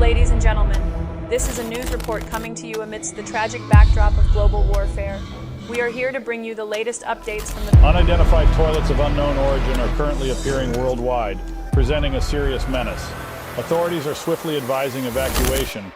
ladies and gentlemen. This is a news report coming to you amidst the tragic backdrop of global warfare. We are here to bring you the latest updates from the... Unidentified toilets of unknown origin are currently appearing worldwide, presenting a serious menace. Authorities are swiftly advising evacuation.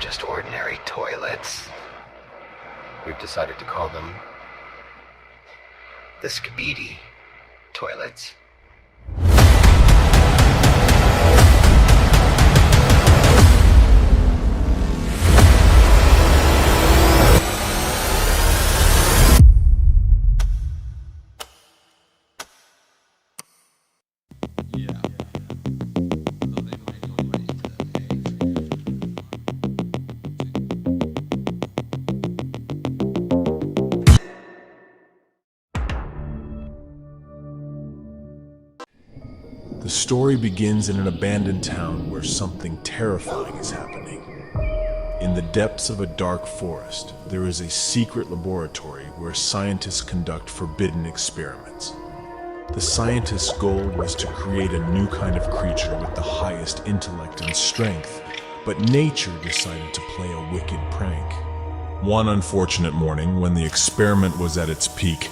Just ordinary toilets. We've decided to call them the skibidi toilets. The story begins in an abandoned town where something terrifying is happening. In the depths of a dark forest, there is a secret laboratory where scientists conduct forbidden experiments. The scientists' goal was to create a new kind of creature with the highest intellect and strength, but nature decided to play a wicked prank. One unfortunate morning, when the experiment was at its peak,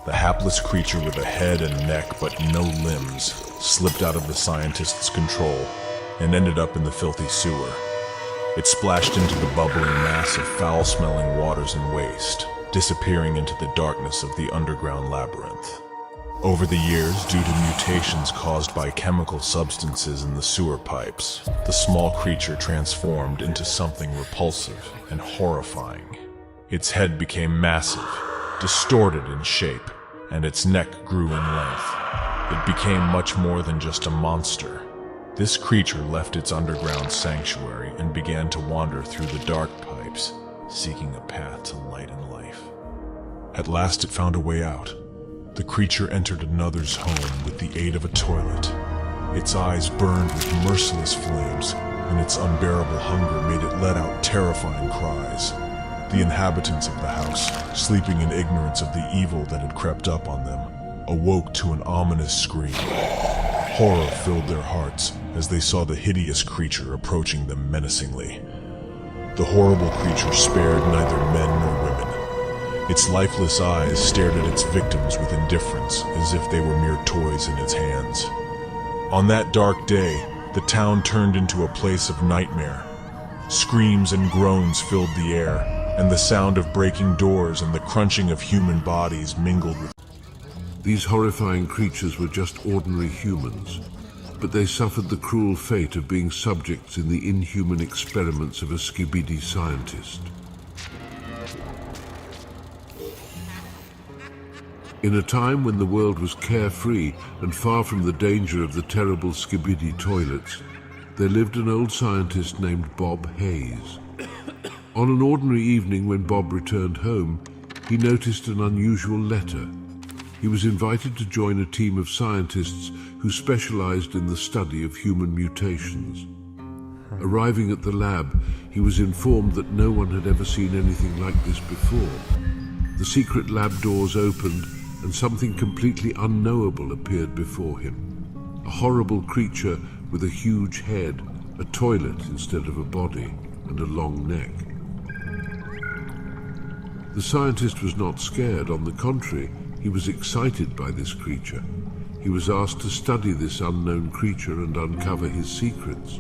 the hapless creature with a head and neck but no limbs slipped out of the scientists' control and ended up in the filthy sewer. It splashed into the bubbling mass of foul-smelling waters and waste, disappearing into the darkness of the underground labyrinth. Over the years, due to mutations caused by chemical substances in the sewer pipes, the small creature transformed into something repulsive and horrifying. Its head became massive, distorted in shape, and its neck grew in length. It became much more than just a monster. This creature left its underground sanctuary and began to wander through the dark pipes, seeking a path to light and life. At last it found a way out. The creature entered another's home with the aid of a toilet. Its eyes burned with merciless flames, and its unbearable hunger made it let out terrifying cries. The inhabitants of the house, sleeping in ignorance of the evil that had crept up on them, awoke to an ominous scream. Horror filled their hearts as they saw the hideous creature approaching them menacingly. The horrible creature spared neither men nor women. Its lifeless eyes stared at its victims with indifference, as if they were mere toys in its hands. On that dark day, the town turned into a place of nightmare. Screams and groans filled the air, and the sound of breaking doors and the crunching of human bodies mingled with... These horrifying creatures were just ordinary humans, but they suffered the cruel fate of being subjects in the inhuman experiments of a skibidi scientist. In a time when the world was carefree and far from the danger of the terrible skibidi toilets, there lived an old scientist named Bob Hayes. On an ordinary evening when Bob returned home, he noticed an unusual letter. He was invited to join a team of scientists who specialized in the study of human mutations. Arriving at the lab, he was informed that no one had ever seen anything like this before. The secret lab doors opened, and something completely unknowable appeared before him. A horrible creature with a huge head, a toilet instead of a body, and a long neck. The scientist was not scared. On the contrary, he was excited by this creature. He was asked to study this unknown creature and uncover his secrets.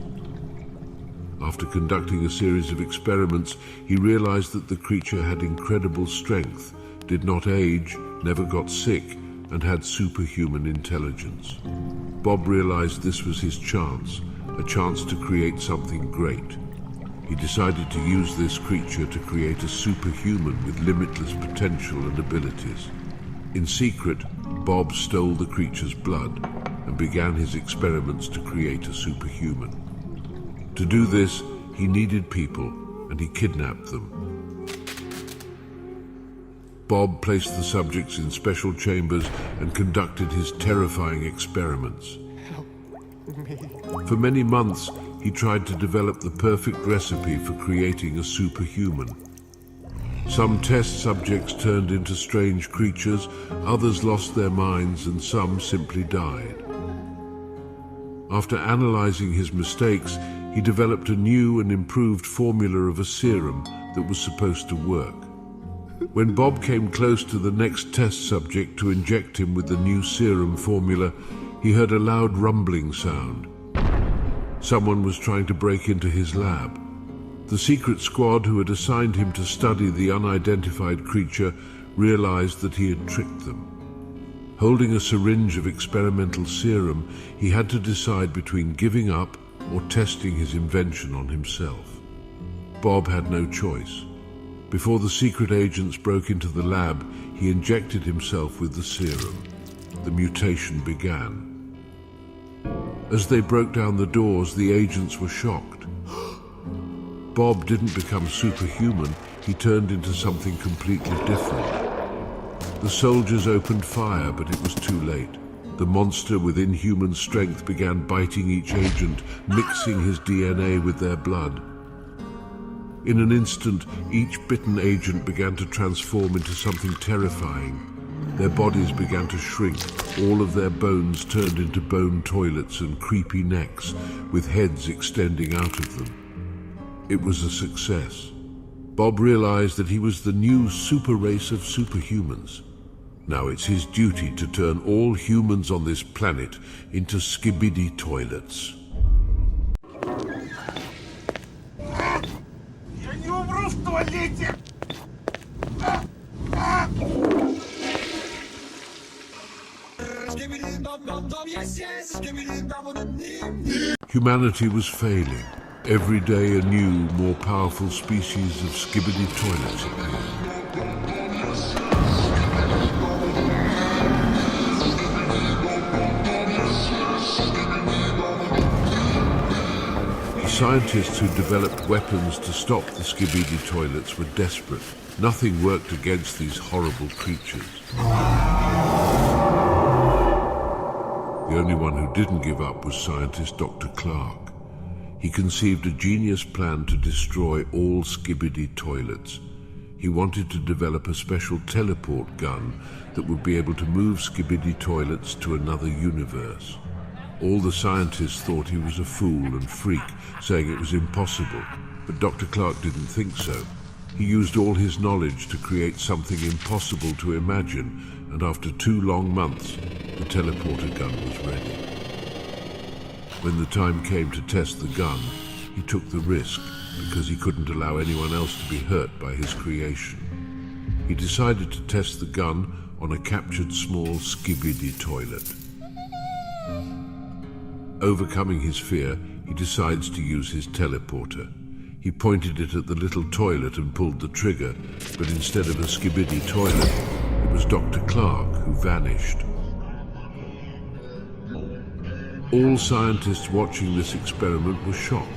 After conducting a series of experiments, he realized that the creature had incredible strength, did not age, never got sick, and had superhuman intelligence. Bob realized this was his chance, a chance to create something great. He decided to use this creature to create a superhuman with limitless potential and abilities. In secret, Bob stole the creature's blood and began his experiments to create a superhuman. To do this, he needed people, and he kidnapped them. Bob placed the subjects in special chambers and conducted his terrifying experiments. For many months, he tried to develop the perfect recipe for creating a superhuman. Some test subjects turned into strange creatures, others lost their minds, and some simply died. After analyzing his mistakes, he developed a new and improved formula of a serum that was supposed to work. When Bob came close to the next test subject to inject him with the new serum formula, he heard a loud rumbling sound. Someone was trying to break into his lab. The secret squad who had assigned him to study the unidentified creature realized that he had tricked them. Holding a syringe of experimental serum, he had to decide between giving up or testing his invention on himself. Bob had no choice. Before the secret agents broke into the lab, he injected himself with the serum. The mutation began. As they broke down the doors, the agents were shocked. Bob didn't become superhuman, he turned into something completely different. The soldiers opened fire, but it was too late. The monster with inhuman strength began biting each agent, mixing his DNA with their blood. In an instant, each bitten agent began to transform into something terrifying. Their bodies began to shrink, all of their bones turned into bone toilets and creepy necks, with heads extending out of them. It was a success. Bob realized that he was the new super race of superhumans. Now it's his duty to turn all humans on this planet into skibidi toilets. Humanity was failing. Every day a new, more powerful species of skibidi toilets appeared. The scientists who developed weapons to stop the skibidi toilets were desperate. Nothing worked against these horrible creatures. The only one who didn't give up was scientist Dr. Clark. He conceived a genius plan to destroy all skibidi toilets. He wanted to develop a special teleport gun that would be able to move skibidi toilets to another universe. All the scientists thought he was a fool and freak, saying it was impossible, but Dr. Clark didn't think so. He used all his knowledge to create something impossible to imagine, and after 2 long months, the teleporter gun was ready. When the time came to test the gun, he took the risk because he couldn't allow anyone else to be hurt by his creation. He decided to test the gun on a captured small skibidi toilet. Overcoming his fear, he decides to use his teleporter. He pointed it at the little toilet and pulled the trigger, but instead of a skibidi toilet, it was Dr. Clark who vanished. All scientists watching this experiment were shocked.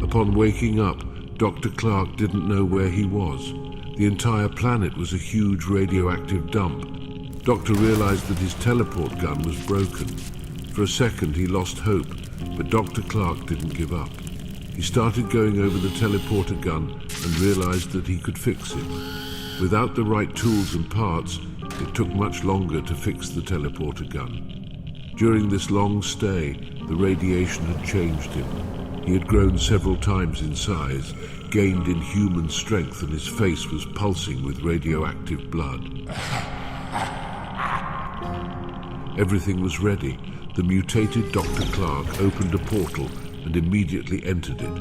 Upon waking up, Dr. Clark didn't know where he was. The entire planet was a huge radioactive dump. Doctor realized that his teleport gun was broken. For a second he lost hope, but Dr. Clark didn't give up. He started going over the teleporter gun and realized that he could fix it. Without the right tools and parts, it took much longer to fix the teleporter gun. During this long stay, the radiation had changed him. He had grown several times in size, gained in human strength, and his face was pulsing with radioactive blood. Everything was ready. The mutated Dr. Clark opened a portal and immediately entered it.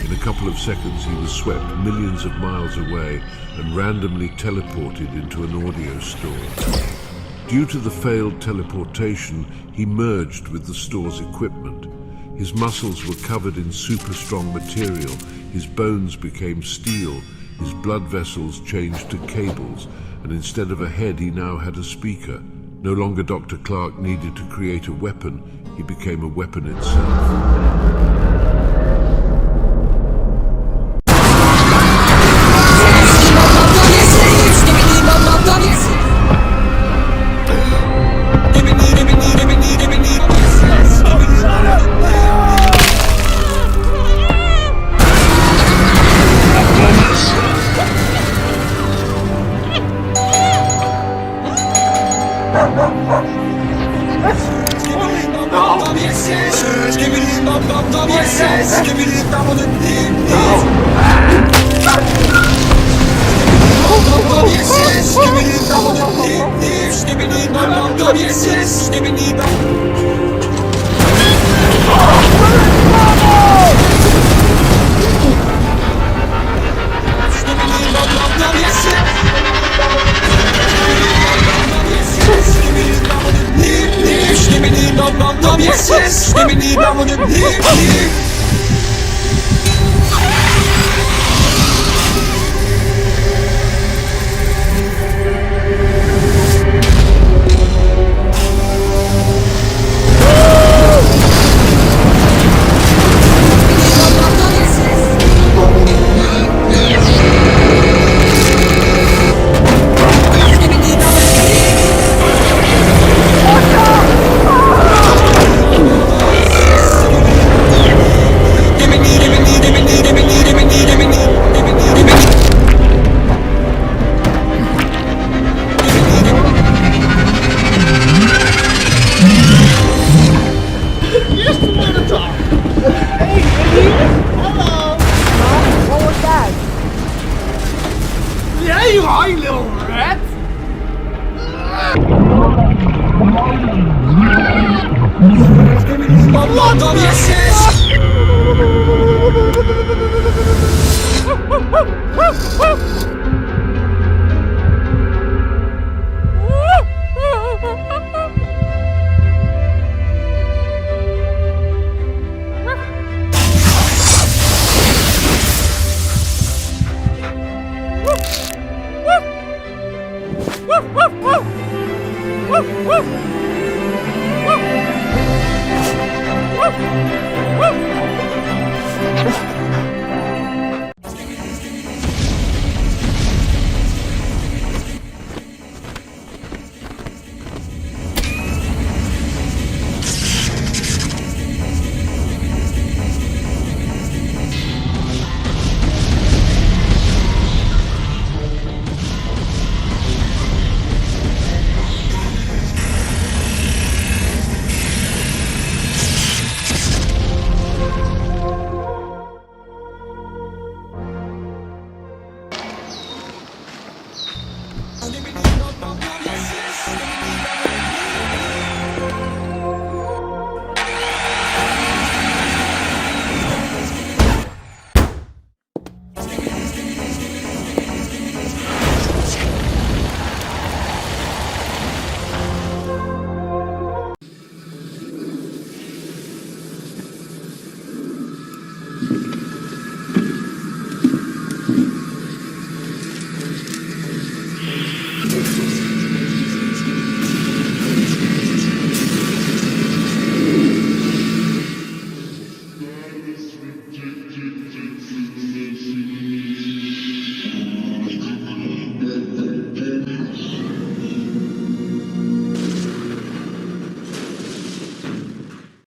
In a couple of seconds, he was swept millions of miles away and randomly teleported into an audio store. Due to the failed teleportation, he merged with the store's equipment. His muscles were covered in super strong material, his bones became steel, his blood vessels changed to cables, and instead of a head he now had a speaker. No longer Dr. Clark needed to create a weapon, he became a weapon itself.